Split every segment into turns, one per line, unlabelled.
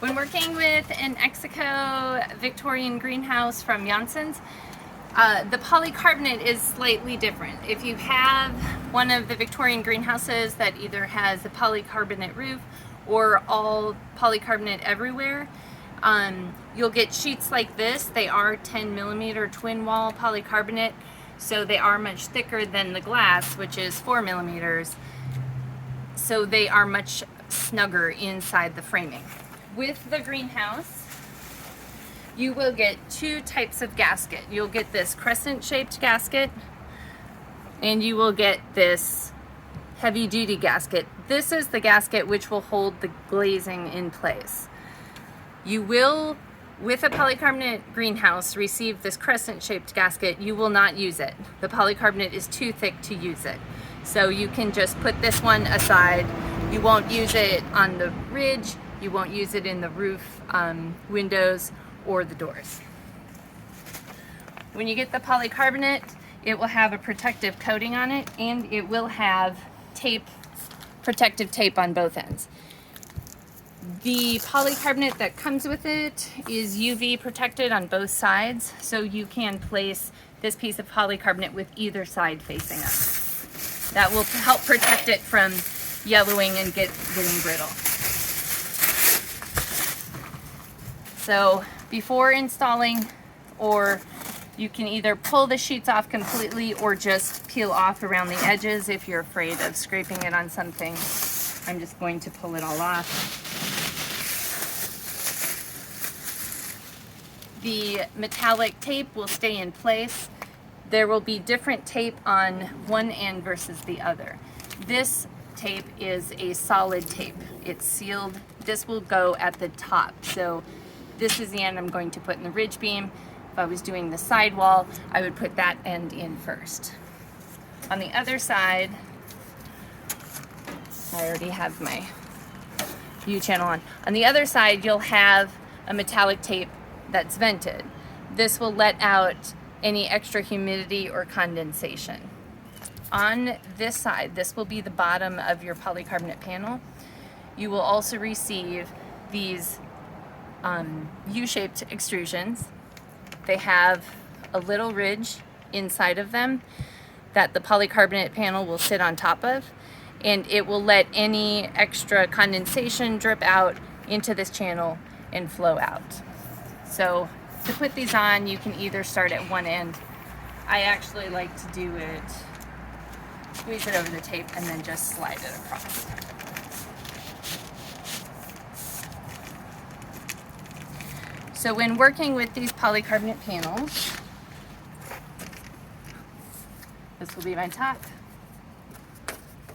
When working with an Royal Victorian Greenhouse from Janssen's, the polycarbonate is slightly different. If you have one of the Victorian greenhouses that either has a polycarbonate roof or all polycarbonate everywhere, you'll get sheets like this. They are 10mm twin wall polycarbonate, so they are much thicker than the glass, which is 4mm. So they are much snugger inside the framing. With the greenhouse, you will get two types of gasket. You'll get this crescent-shaped gasket, and you will get this heavy-duty gasket. This is the gasket which will hold the glazing in place. You will, with a polycarbonate greenhouse, receive this crescent-shaped gasket. You will not use it. The polycarbonate is too thick to use it. So you can just put this one aside. You won't use it on the ridge. You won't use it in the roof, windows, or the doors. When you get the polycarbonate, it will have a protective coating on it, and it will have tape, protective tape on both ends. The polycarbonate that comes with it is UV protected on both sides, so you can place this piece of polycarbonate with either side facing up. That will help protect it from yellowing and getting brittle. So before installing, or you can either pull the sheets off completely or just peel off around the edges if you're afraid of scraping it on something. I'm just going to pull it all off. The metallic tape will stay in place. There will be different tape on one end versus the other. This tape is a solid tape. It's sealed. This will go at the top. So this is the end I'm going to put in the ridge beam. If I was doing the sidewall, I would put that end in first. On the other side, I already have my U-channel on. On the other side, you'll have a metallic tape that's vented. This will let out any extra humidity or condensation. On this side, this will be the bottom of your polycarbonate panel. You will also receive these U-shaped extrusions. They have a little ridge inside of them that the polycarbonate panel will sit on top of, and it will let any extra condensation drip out into this channel and flow out. So to put these on, you can either start at one end. I actually like to do it, squeeze it over the tape, and then just slide it across. So when working with these polycarbonate panels, this will be my top.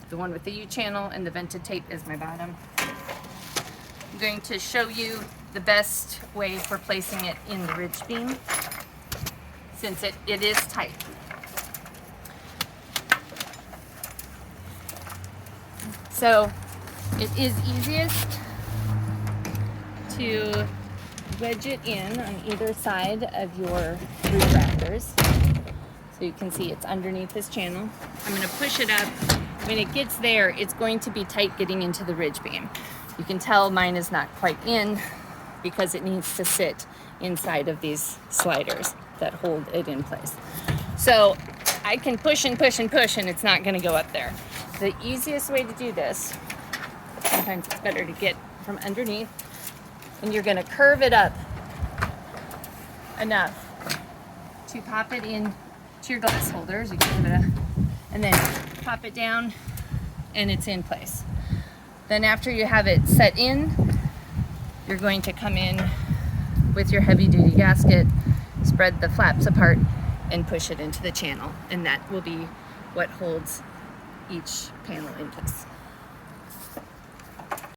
The one with the U-channel and the vented tape is my bottom. I'm going to show you the best way for placing it in the ridge beam, since it is tight. So it is easiest to wedge it in on either side of your roof rafters. So you can see it's underneath this channel. I'm going to push it up. When it gets there, it's going to be tight getting into the ridge beam. You can tell mine is not quite in because it needs to sit inside of these sliders that hold it in place. So I can push and push and push, and it's not going to go up there. The easiest way to do this, sometimes it's better to get from underneath, and you're going to curve it up enough to pop it in to your glass holders. You can give it and then pop it down, and it's in place. Then after you have it set in, you're going to come in with your heavy-duty gasket, spread the flaps apart, and push it into the channel, and that will be what holds each panel in place.